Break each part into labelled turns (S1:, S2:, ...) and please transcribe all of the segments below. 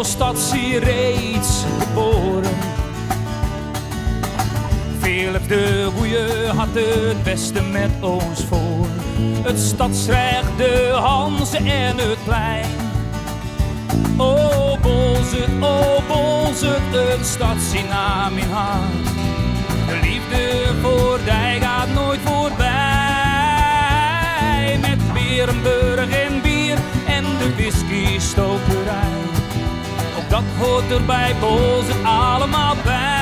S1: statie reeds geboren. Philips de Goeie had het beste met ons voor. Het stadsrecht, de Hanze en het plein. O Bolzut, een stadsie-naam in hart. De liefde voor die gaat nooit voorbij. Met Berenburg en bier en de whisky-stokerij. Ook dat hoort er bij Bolzut allemaal bij.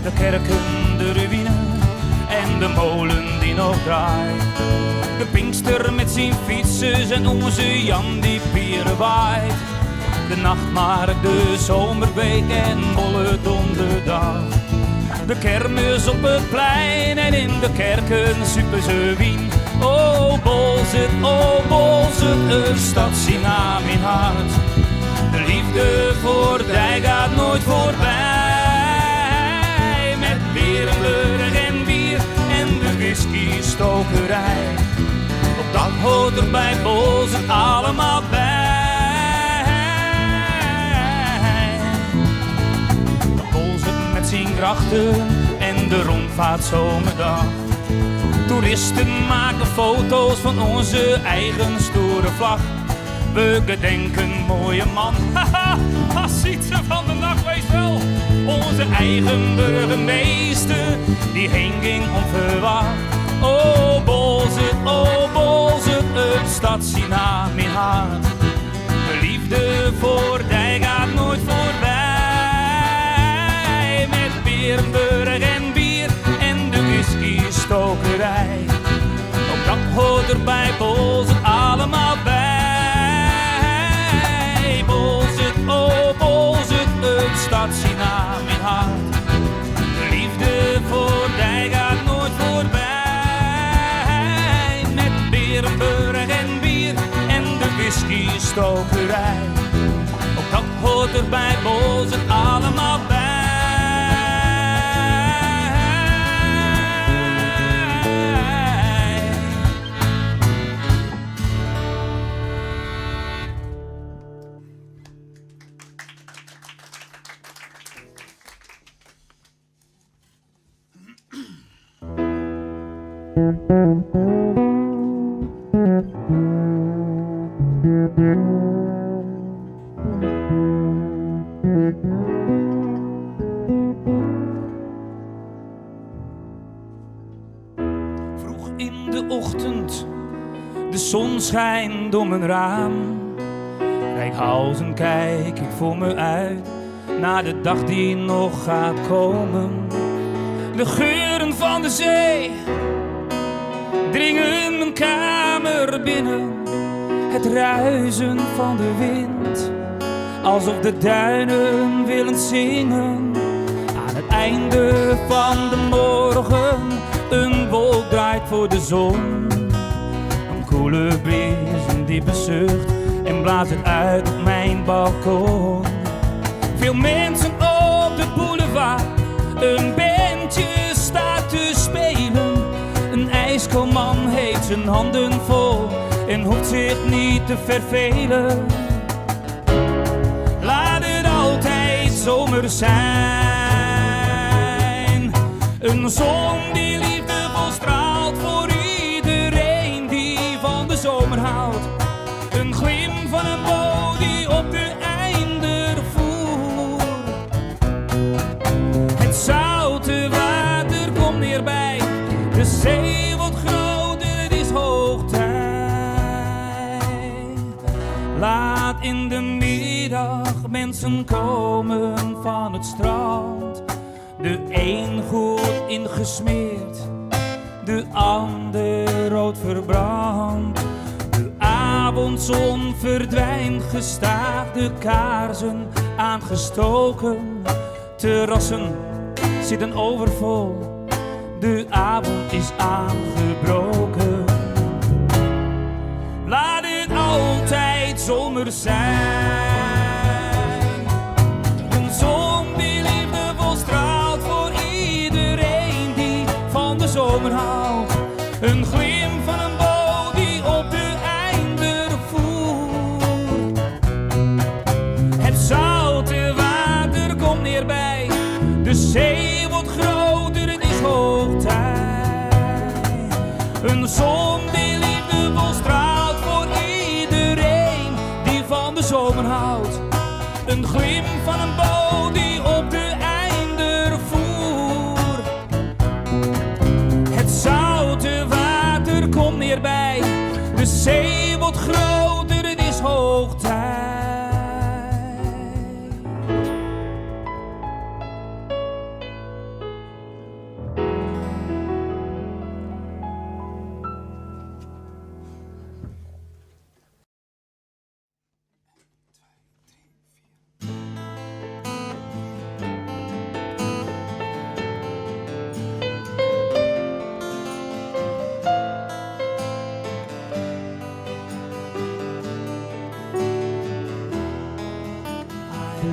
S1: De kerken, de ruïne en de molen die nog draait. De Pinkster met zijn fietsers en onze Jan die pieren waait. De nachtmarkt, de zomerweek en bolle donderdag. De kermis op het plein en in de kerken super ze wien. O Bolzut, een stadsie-naam in hart. De liefde voor die gaat nooit voorbij. Met Berenburg en bier en de whisky-stokerij. Ook dat hoort er bij Bolzut allemaal bij. Bolzut met zijn grachten en de rondvaartzomerdag. Toeristen maken foto's van onze eigen stoere vlag. We gedenken mooie man, haha, als ziet ze van de nacht, wees wel. Onze eigen burgemeester, die heen ging onverwacht. O Bolzut, een stadsie-naam in hart. De liefde voor die gaat nooit voorbij. Met Berenburg en bier en de whisky-stokerij. Ook dat hoort er bij Bolzut allemaal bij. Bolzut, een stadsie-naam in hart. De liefde voor die gaat nooit voorbij. Met Berenburg en bier en de whisky-stokerij. Ook dat hoort er bij Bolzut allemaal bij. Vroeg in de ochtend, de zon schijnt door mijn raam. Rijkhalzen kijk ik voor me uit, naar de dag die nog gaat komen. De geuren van de zee dringen mijn kamer binnen. Het ruisen van de wind, alsof de duinen willen zingen. Aan het einde van de morgen, een wolk draait voor de zon. Een koele bries, een diepe zucht en blaast het uit op mijn balkon. Veel mensen op de boulevard, een bandje staat te spelen. Een ijskoman heeft zijn handen vol en hoeft zich niet te vervelen. Laat het altijd zomer zijn. Een zon die liefdevol straalt voor iedereen die van de zomer houdt. Een glim van een boot die op de einder voert. Het zoute water komt neerbij, de zee wordt groter, het is hoog tijd. Laat in de middag mensen komen van het strand. De een goed ingesmeerd, de ander rood verbrand. De avondzon verdwijnt gestaag, de kaarsen aangestoken. Terrassen zitten overvol, de avond is aangebroken. Laat het altijd zomer zijn. Een zon die liefdevol straalt voor iedereen die van de zomer houdt. Een glim van een boot die op de einder Een zon die liefdevol straalt voor iedereen die van de zomer houdt. Een glim van een boot die op de einder voer. Het zoute water komt meer bij. De zee wordt groter, het is hoog tijd.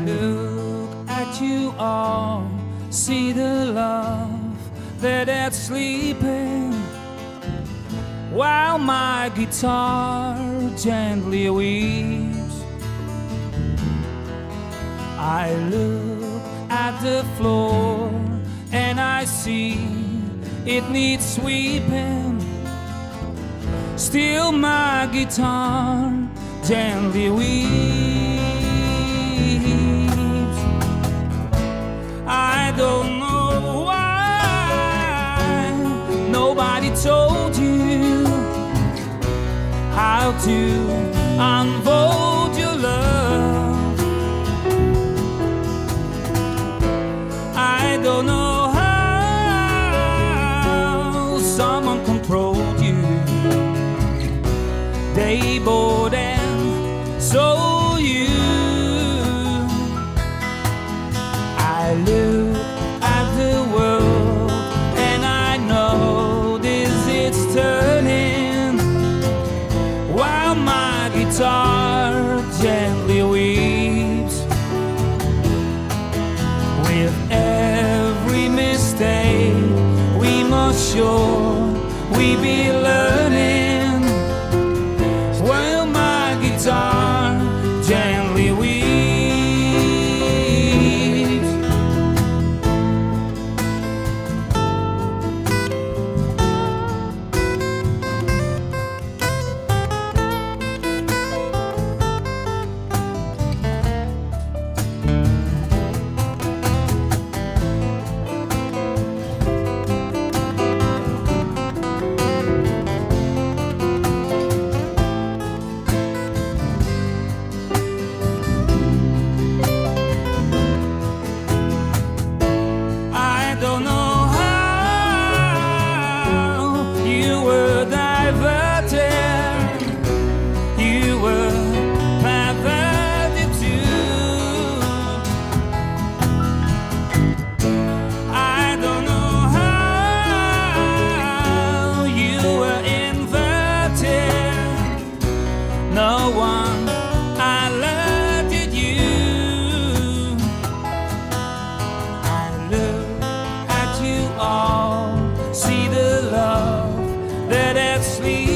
S1: Look at you all, see the love that's sleeping, while my guitar gently weeps. I look at the floor and I see it needs sweeping. Still my guitar gently weeps. I don't know why nobody told you how to unfold your love. I don't know how someone controlled you. They bought and sold you. I look at the world and I notice it's turning, while my guitar gently weeps. With every mistake we must sure we be learning, while my guitar gently weeps. No one alerted you. I look at you all, see the love that's sleeping.